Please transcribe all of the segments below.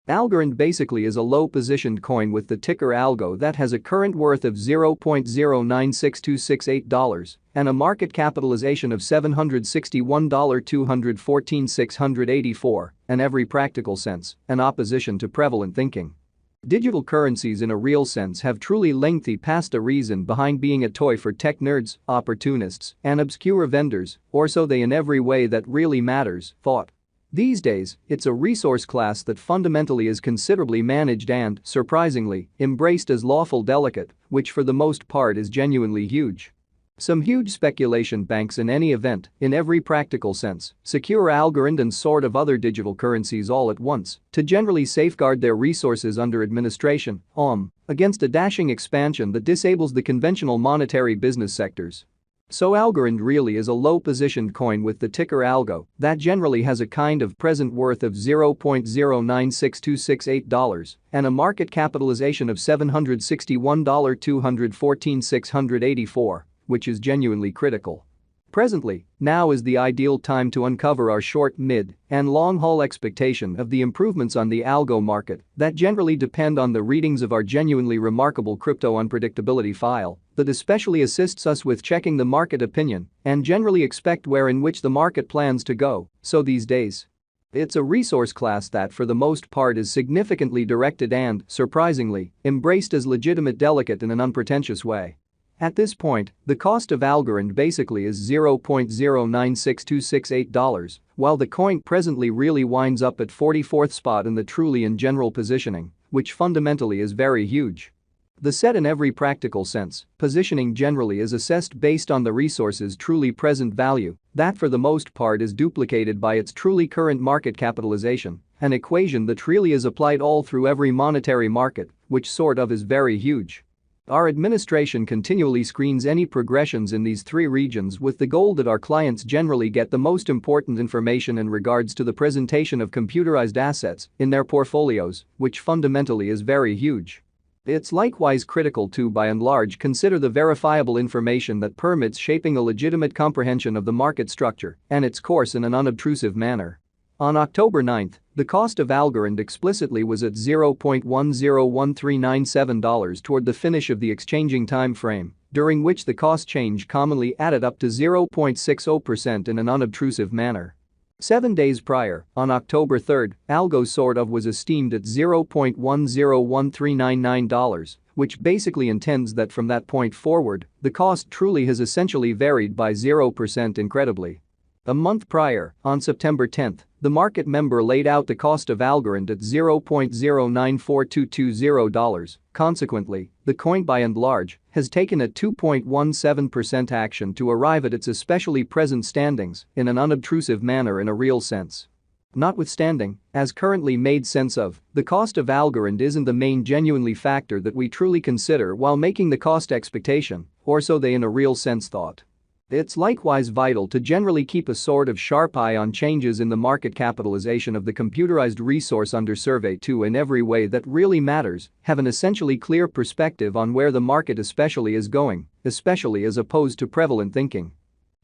Algorand basically is a low-positioned coin with the ticker Algo that has a current worth of $0.0962668 and a market capitalization of $761,214,684, in every practical sense, an opposition to prevalent thinking. Digital currencies in a real sense have truly lengthy past a reason behind being a toy for tech nerds, opportunists, and obscure vendors, or so they in every way that really matters, thought. These days, it's a resource class that fundamentally is considerably managed and, surprisingly, embraced as lawful delicate, which for the most part is genuinely huge. Some huge speculation banks in any event, in every practical sense, secure Algorand and sort of other digital currencies all at once to generally safeguard their resources under administration, against a dashing expansion that disables the conventional monetary business sectors. So Algorand really is a low-positioned coin with the ticker Algo that generally has a kind of present worth of $0.0962668 and a market capitalization of $761,214,684, which is genuinely critical. Presently, now is the ideal time to uncover our short, mid, and long-haul expectation of the improvements on the algo market that generally depend on the readings of our genuinely remarkable crypto unpredictability file that especially assists us with checking the market opinion and generally expect where in which the market plans to go, so these days. It's a resource class that for the most part is significantly directed and, surprisingly, embraced as legitimate delicate in an unpretentious way. At this point, the cost of Algorand basically is $0.096268, while the coin presently really winds up at 44th spot in the truly in general positioning, which fundamentally is very huge. The set in every practical sense, positioning generally is assessed based on the resource's truly present value, that for the most part is duplicated by its truly current market capitalization, an equation that really is applied all through every monetary market, which sort of is very huge. Our administration continually screens any progressions in these three regions with the goal that our clients generally get the most important information in regards to the presentation of computerized assets in their portfolios, which fundamentally is very huge. It's likewise critical to, by and large, consider the verifiable information that permits shaping a legitimate comprehension of the market structure and its course in an unobtrusive manner. On October 9, the cost of Algorand explicitly was at $0.101397 toward the finish of the exchanging time frame, during which the cost change commonly added up to 0.60% in an unobtrusive manner. 7 days prior, on October 3, Algo sort of was esteemed at $0.101399, which basically intends that from that point forward, the cost truly has essentially varied by 0% incredibly. A month prior, on September 10, the market member laid out the cost of Algorand at $0.094220. Consequently, the coin by and large has taken a 2.17% action to arrive at its especially present standings in an unobtrusive manner in a real sense. Notwithstanding, as currently made sense of, the cost of Algorand isn't the main genuinely factor that we truly consider while making the cost expectation, or so they in a real sense thought. It's likewise vital to generally keep a sort of sharp eye on changes in the market capitalization of the computerized resource under survey to in every way that really matters, have an essentially clear perspective on where the market especially is going, especially as opposed to prevalent thinking.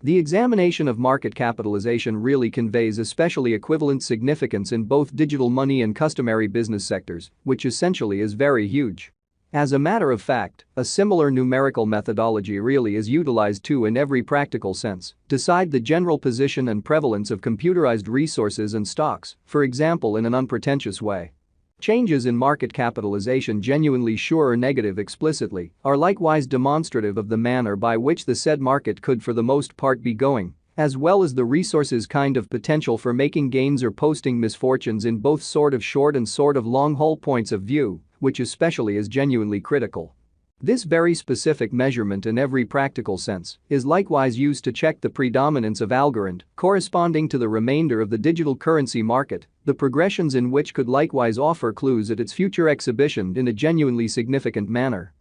The examination of market capitalization really conveys especially equivalent significance in both digital money and customary business sectors, which essentially is very huge. As a matter of fact, a similar numerical methodology really is utilized too in every practical sense, decide the general position and prevalence of computerized resources and stocks, for example in an unpretentious way. Changes in market capitalization genuinely sure or negative explicitly are likewise demonstrative of the manner by which the said market could for the most part be going, as well as the resource's kind of potential for making gains or posting misfortunes in both sort of short and sort of long-haul points of view, which especially is genuinely critical. This very specific measurement in every practical sense is likewise used to check the predominance of Algorand corresponding to the remainder of the digital currency market, the progressions in which could likewise offer clues at its future exhibition in a genuinely significant manner.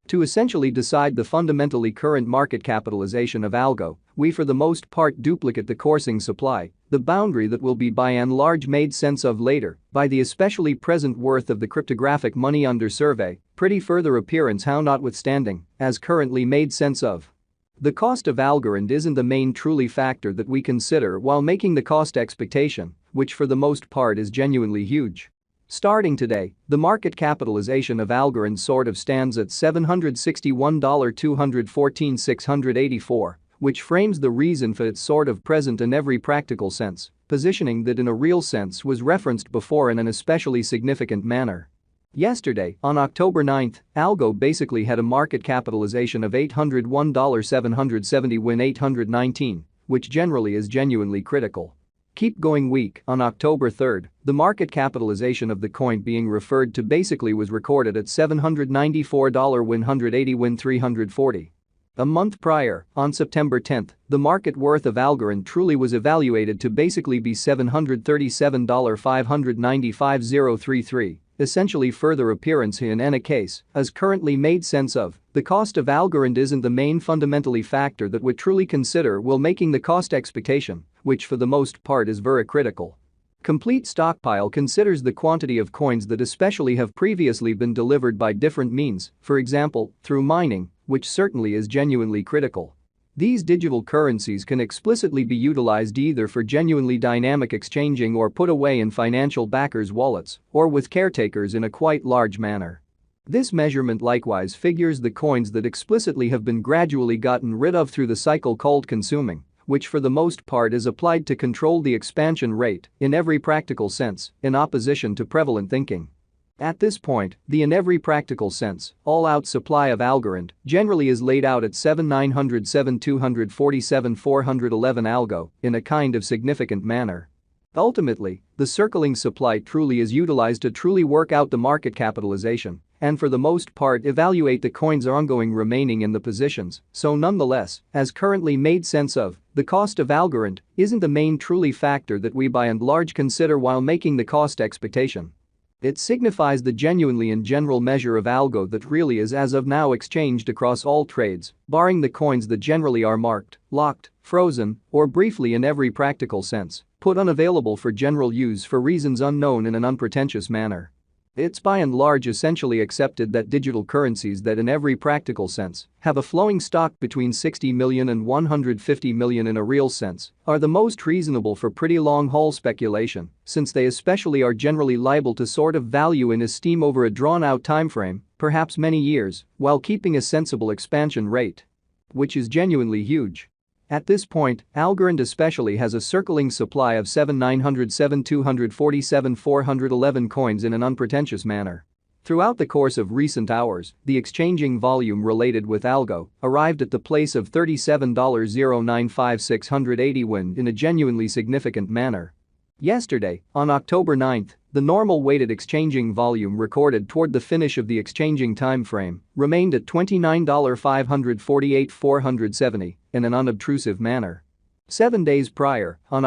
To essentially decide the fundamentally current market capitalization of Algo, we for the most part duplicate the coursing supply, the boundary that will be by and large made sense of later by the especially present worth of the cryptographic money under survey, pretty further appearance how notwithstanding, as currently made sense of. The cost of Algorand isn't the main truly factor that we consider while making the cost expectation, which for the most part is genuinely huge. Starting today, the market capitalization of Algorand sort of stands at $761,214,684, which frames the reason for its sort of present in every practical sense, positioning that in a real sense was referenced before in an especially significant manner. Yesterday, on October 9, Algo basically had a market capitalization of $801,770 win 819, which generally is genuinely critical. Keep going week, on October 3, the market capitalization of the coin being referred to basically was recorded at $794 win 180 win 340. A month prior, on September 10, the market worth of Algorand truly was evaluated to basically be $737,595,033, essentially further appearance in any case, as currently made sense of, the cost of Algorand isn't the main fundamentally factor that we truly consider while making the cost expectation, which for the most part is very critical. Complete stockpile considers the quantity of coins that especially have previously been delivered by different means, for example, through mining, which certainly is genuinely critical. These digital currencies can explicitly be utilized either for genuinely dynamic exchanging or put away in financial backers' wallets or with caretakers in a quite large manner. This measurement likewise figures the coins that explicitly have been gradually gotten rid of through the cycle called consuming, which for the most part is applied to control the expansion rate in every practical sense, in opposition to prevalent thinking. At this point, the in every practical sense, all-out supply of Algorand generally is laid out at 7,907,247,411 Algo in a kind of significant manner. Ultimately, the circling supply truly is utilized to truly work out the market capitalization and for the most part evaluate the coins ongoing remaining in the positions, so nonetheless, as currently made sense of, the cost of Algorand isn't the main truly factor that we by and large consider while making the cost expectation. It signifies the genuinely and general measure of Algo that really is as of now exchanged across all trades, barring the coins that generally are marked, locked, frozen, or briefly in every practical sense, put unavailable for general use for reasons unknown in an unpretentious manner. It's by and large essentially accepted that digital currencies that in every practical sense have a flowing stock between 60 million and 150 million in a real sense are the most reasonable for pretty long-haul speculation, since they especially are generally liable to sort of value in esteem over a drawn-out timeframe, perhaps many years, while keeping a sensible expansion rate. Which is genuinely huge. At this point, Algorand especially has a circling supply of 7,907,247,411 coins in an unpretentious manner. Throughout the course of recent hours, the exchanging volume related with Algo arrived at the place of $37,095,680 win in a genuinely significant manner. Yesterday, on October 9, the normal weighted exchanging volume recorded toward the finish of the exchanging time frame remained at $29,548,470 in an unobtrusive manner. 7 days prior, on